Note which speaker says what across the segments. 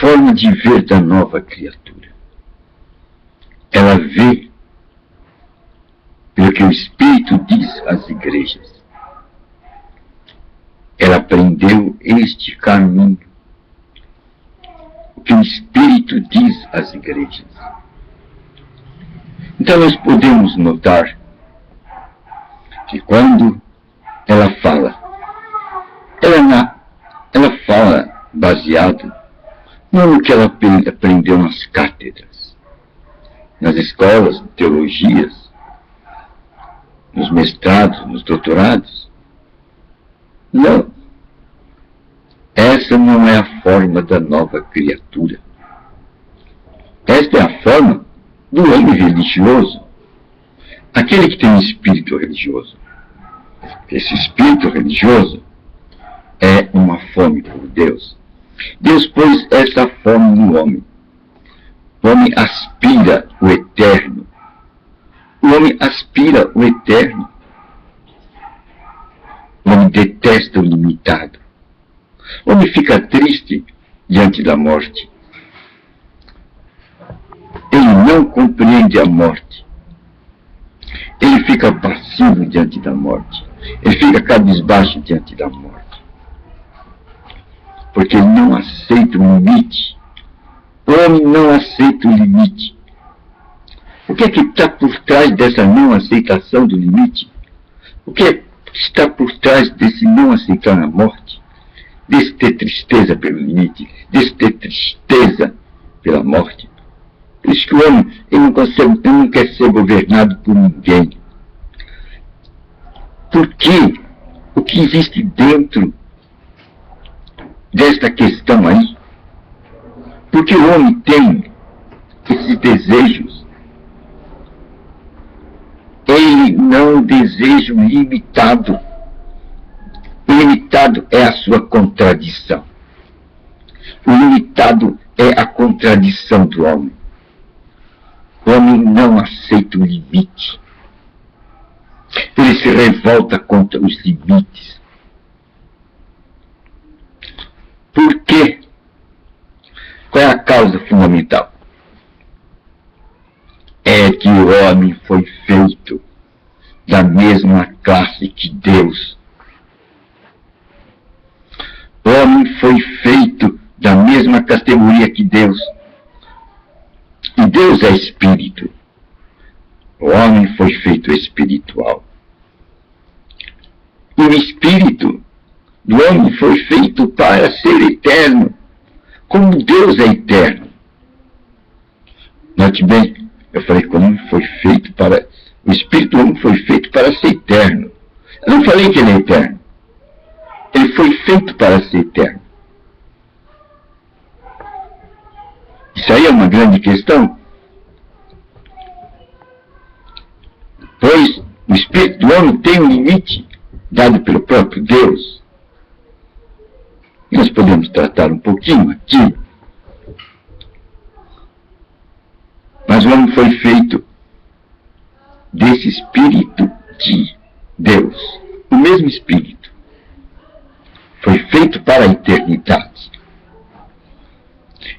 Speaker 1: forma de ver da nova criatura. Ela vê pelo que o Espírito diz às igrejas. Ela aprendeu este caminho, o que o Espírito diz às igrejas. Então nós podemos notar que quando ela fala, ela fala baseado não no que ela aprendeu nas cátedras, nas escolas de teologias, nos mestrados, nos doutorados. Não. Essa não é a forma da nova criatura. Esta é a forma do homem religioso, aquele que tem um espírito religioso. Esse espírito religioso é uma fome por Deus. Deus pôs essa fome no homem. O homem aspira o eterno. O homem aspira o eterno. O homem detesta o limitado. O homem fica triste diante da morte. Ele não compreende a morte. Ele fica passivo diante da morte. Ele fica cabisbaixo diante da morte. Porque ele não aceita o limite. O homem não aceita o limite. O que é que está por trás dessa não aceitação do limite? O que está por trás desse não aceitar a morte? Desse ter tristeza pelo limite? Desse ter tristeza pela morte? Por isso que o homem ele não quer ser governado por ninguém. Porque o que existe dentro desta questão aí, porque o homem tem esses desejos, ele não deseja o limitado. O limitado é a sua contradição. O limitado é a contradição do homem. O homem não aceita o limite. Ele se revolta contra os limites. Por quê? Qual é a causa fundamental? É que o homem foi feito da mesma classe que Deus. O homem foi feito da mesma categoria que Deus. E Deus é espírito. O homem foi feito espiritual. E o espírito do homem foi feito para ser eterno, como Deus é eterno. Note bem, eu falei que o homem foi feito para... O espírito do homem foi feito para ser eterno. Eu não falei que ele é eterno. Ele foi feito para ser eterno. Isso aí é uma grande questão. Pois o espírito do homem tem um limite dado pelo próprio Deus. E nós podemos tratar um pouquinho aqui. Mas o homem foi feito desse espírito de Deus. O mesmo espírito. Foi feito para a eternidade.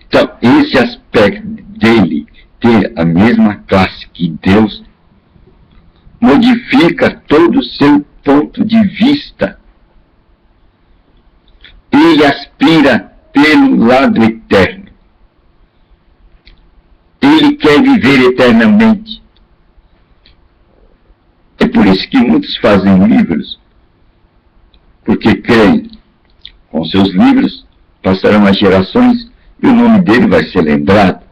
Speaker 1: Então, esse aspecto dele ter a mesma classe que Deus modifica todo o seu ponto de vista. Ele aspira pelo lado eterno. Ele quer viver eternamente. É por isso que muitos fazem livros, porque creem, com seus livros passarão as gerações e o nome dele vai ser lembrado.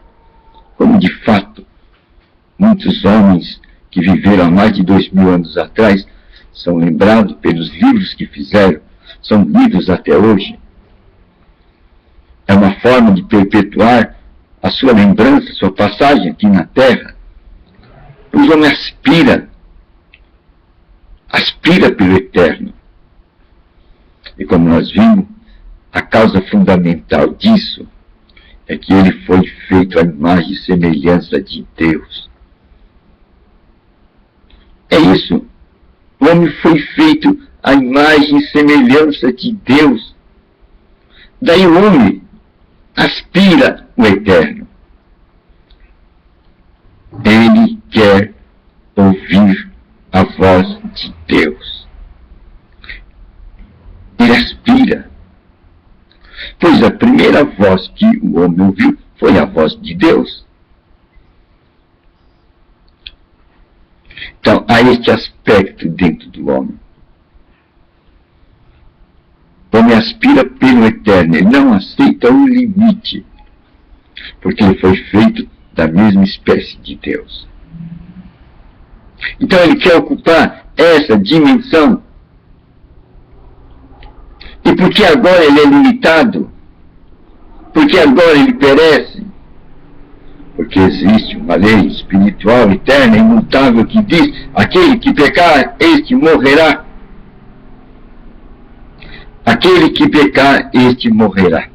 Speaker 1: Como de fato, muitos homens que viveram há mais de 2000 anos atrás são lembrados pelos livros que fizeram, são lidos até hoje. É uma forma de perpetuar a sua lembrança, a sua passagem aqui na Terra. O homem aspira pelo eterno. E como nós vimos, a causa fundamental disso é que ele foi feito à imagem e semelhança de Deus. É isso. O homem foi feito à imagem e semelhança de Deus. Daí o homem aspira o eterno. Ele quer ouvir a voz de Deus. Ele aspira. Pois a primeira voz que o homem ouviu foi a voz de Deus. Então, há este aspecto dentro do homem. O homem aspira pelo eterno, ele não aceita o limite, porque ele foi feito da mesma espécie de Deus. Então ele quer ocupar essa dimensão. E porque agora ele é limitado? Porque agora ele perece? Porque existe uma lei espiritual, eterna, imutável, que diz: aquele que pecar, este morrerá. Aquele que pecar, este morrerá.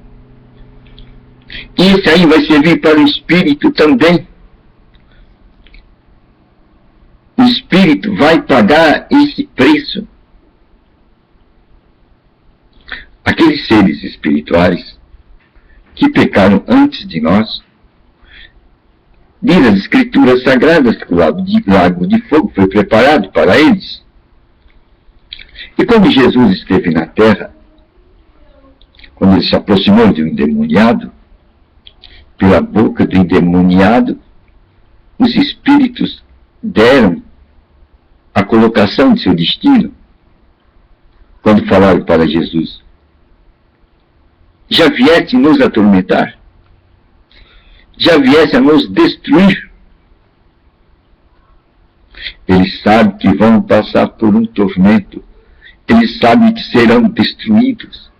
Speaker 1: Isso aí vai servir para o espírito também. O espírito vai pagar esse preço. Aqueles seres espirituais que pecaram antes de nós, diz as escrituras sagradas que o lago de fogo foi preparado para eles. E quando Jesus esteve na terra, quando ele se aproximou de um endemoniado, pela boca do endemoniado, os espíritos deram a colocação de seu destino, quando falaram para Jesus: já vieste nos atormentar? Já viesse a nos destruir? Eles sabem que vão passar por um tormento. Eles sabem que serão destruídos.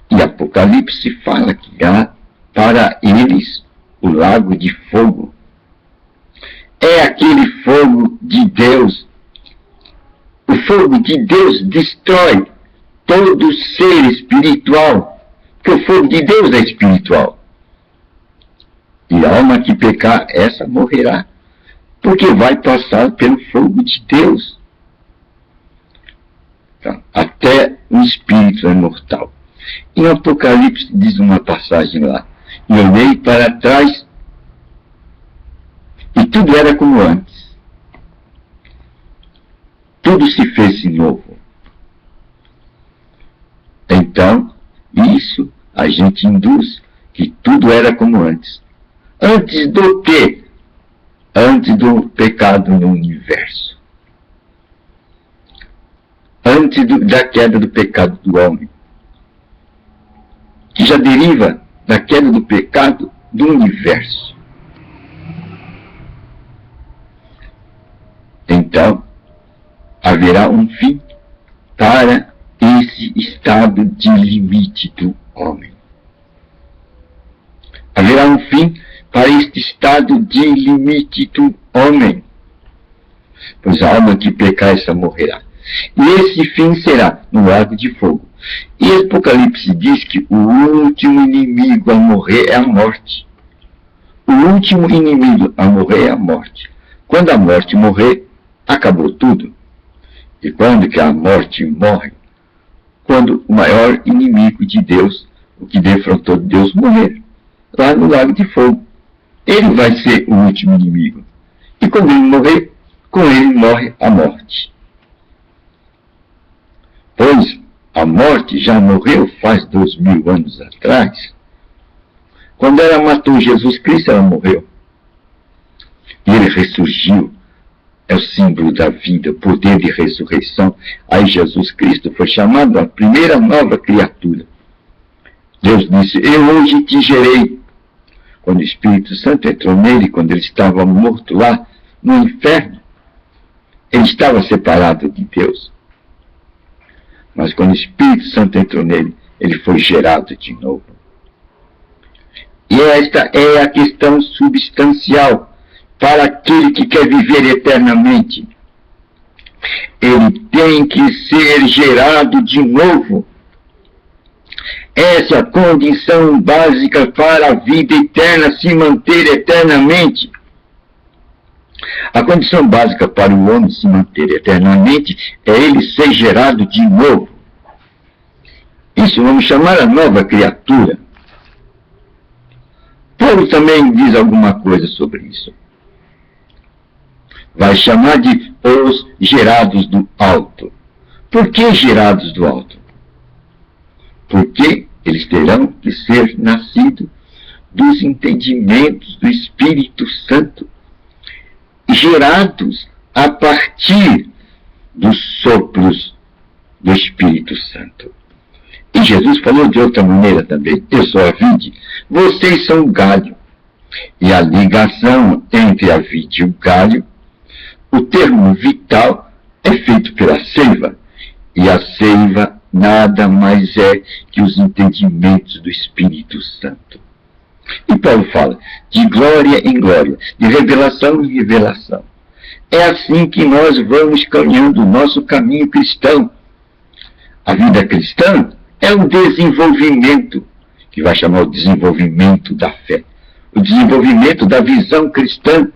Speaker 1: E Apocalipse fala que há para eles o lago de fogo. É aquele fogo de Deus. O fogo de Deus destrói todo ser espiritual, porque o fogo de Deus é espiritual. E a alma que pecar, essa morrerá, porque vai passar pelo fogo de Deus. Então, até um espírito é mortal. Em Apocalipse diz uma passagem lá: e olhei para trás, e tudo era como antes. Tudo se fez de novo. Então, isso a gente induz que tudo era como antes. Antes do quê? Antes do pecado no universo. Antes da queda do pecado do homem, que já deriva da queda do pecado do universo. Então, haverá um fim para esse estado de limite do homem. Haverá um fim para este estado de limite do homem, pois a alma que pecar, essa morrerá. E esse fim será no lago de fogo. E Apocalipse diz que o último inimigo a morrer é a morte. O último inimigo a morrer é a morte. Quando a morte morrer, acabou tudo. E quando que a morte morre? Quando o maior inimigo de Deus, o que defrontou Deus, morrer, lá no lago de fogo. Ele vai ser o último inimigo. E quando ele morrer, com ele morre a morte. Pois a morte já morreu faz 2000 anos atrás. Quando ela matou Jesus Cristo, ela morreu. E ele ressurgiu. É o símbolo da vida, o poder de ressurreição. Aí Jesus Cristo foi chamado a primeira nova criatura. Deus disse: eu hoje te gerei. Quando o Espírito Santo entrou nele, quando ele estava morto lá no inferno, ele estava separado de Deus. Mas quando o Espírito Santo entrou nele, ele foi gerado de novo. E esta é a questão substancial para aquele que quer viver eternamente. Ele tem que ser gerado de novo. Essa é a condição básica para a vida eterna se manter eternamente. A condição básica para o homem se manter eternamente é ele ser gerado de novo. Isso vamos chamar a nova criatura. Paulo também diz alguma coisa sobre isso. Vai chamar de os gerados do alto. Por que gerados do alto? Porque eles terão que ser nascidos dos entendimentos do Espírito Santo, gerados a partir dos sopros do Espírito Santo. E Jesus falou de outra maneira também: eu sou a vide, vocês são o galho. E a ligação entre a vide e o galho, o termo vital, é feito pela seiva. E a seiva nada mais é que os entendimentos do Espírito Santo. E Paulo fala de glória em glória, de revelação em revelação. É assim que nós vamos caminhando o nosso caminho cristão. A vida cristã é um desenvolvimento, que vai chamar o desenvolvimento da fé, o desenvolvimento da visão cristã,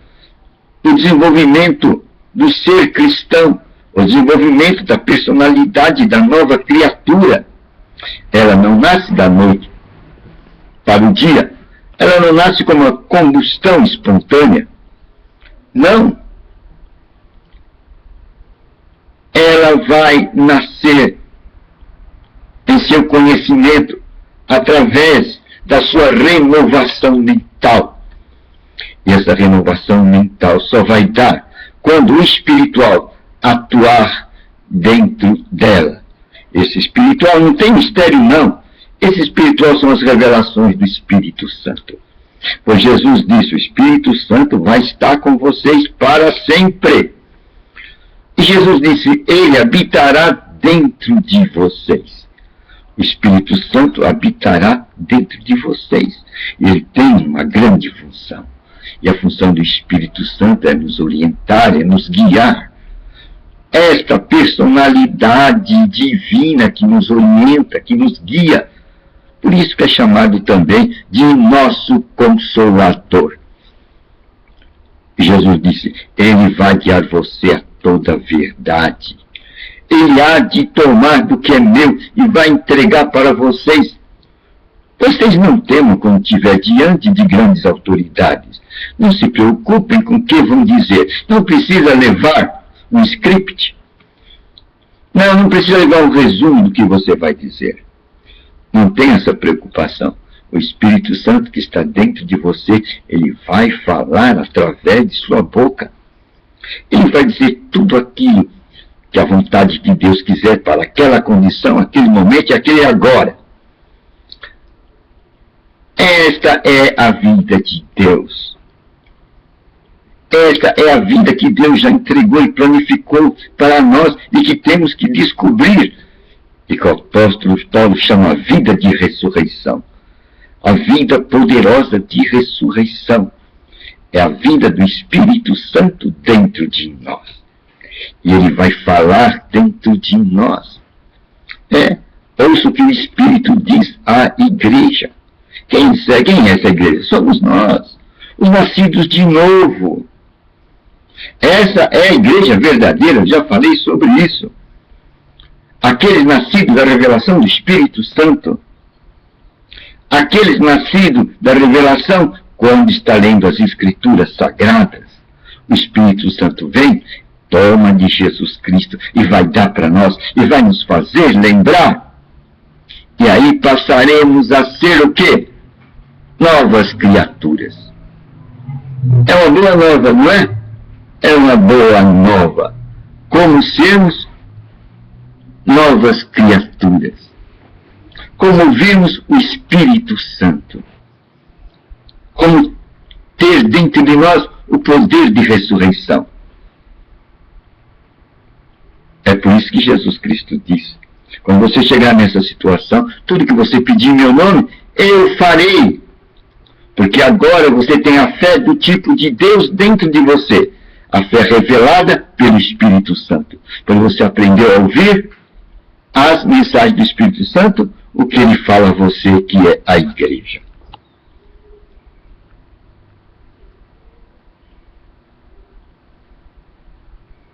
Speaker 1: o desenvolvimento do ser cristão, o desenvolvimento da personalidade da nova criatura. Ela não nasce da noite para o dia, ela não nasce como uma combustão espontânea. Não. Ela vai nascer em seu conhecimento através da sua renovação mental. E essa renovação mental só vai dar quando o espiritual atuar dentro dela. Esse espiritual não tem mistério, não. Esse espiritual são as revelações do Espírito Santo. Pois Jesus disse: o Espírito Santo vai estar com vocês para sempre. E Jesus disse: ele habitará dentro de vocês. O Espírito Santo habitará dentro de vocês. Ele tem uma grande função. E a função do Espírito Santo é nos orientar, é nos guiar. Esta personalidade divina que nos orienta, que nos guia. Por isso que é chamado também de nosso Consolador. Jesus disse: ele vai guiar você a toda a verdade. Ele há de tomar do que é meu e vai entregar para vocês. Vocês não temam quando estiver diante de grandes autoridades. Não se preocupem com o que vão dizer. Não precisa levar um script. Não precisa levar um resumo do que você vai dizer. Não tenha essa preocupação. O Espírito Santo que está dentro de você, ele vai falar através de sua boca. Ele vai dizer tudo aquilo que a vontade de Deus quiser para aquela condição, aquele momento e aquele agora. Esta é a vida de Deus. Esta é a vida que Deus já entregou e planificou para nós e que temos que descobrir. E que o apóstolo Paulo chama a vida de ressurreição. A vida poderosa de ressurreição. É a vida do Espírito Santo dentro de nós. E ele vai falar dentro de nós. Ouça o que o Espírito diz à igreja. Quem é essa igreja? Somos nós, os nascidos de novo. Essa é a igreja verdadeira, eu já falei sobre isso. Aqueles nascidos da revelação do Espírito Santo. Aqueles nascidos da revelação quando está lendo as Escrituras Sagradas. O Espírito Santo vem, toma de Jesus Cristo e vai dar para nós e vai nos fazer lembrar. E aí passaremos a ser o quê? Novas criaturas. É uma boa nova, não é? É uma boa nova. Como sermos novas criaturas. Como virmos o Espírito Santo. Como ter dentro de nós o poder de ressurreição. É por isso que Jesus Cristo disse: quando você chegar nessa situação, tudo que você pedir em meu nome, eu farei. Porque agora você tem a fé do tipo de Deus dentro de você. A fé revelada pelo Espírito Santo. Quando você aprendeu a ouvir as mensagens do Espírito Santo, o que ele fala a você, que é a igreja.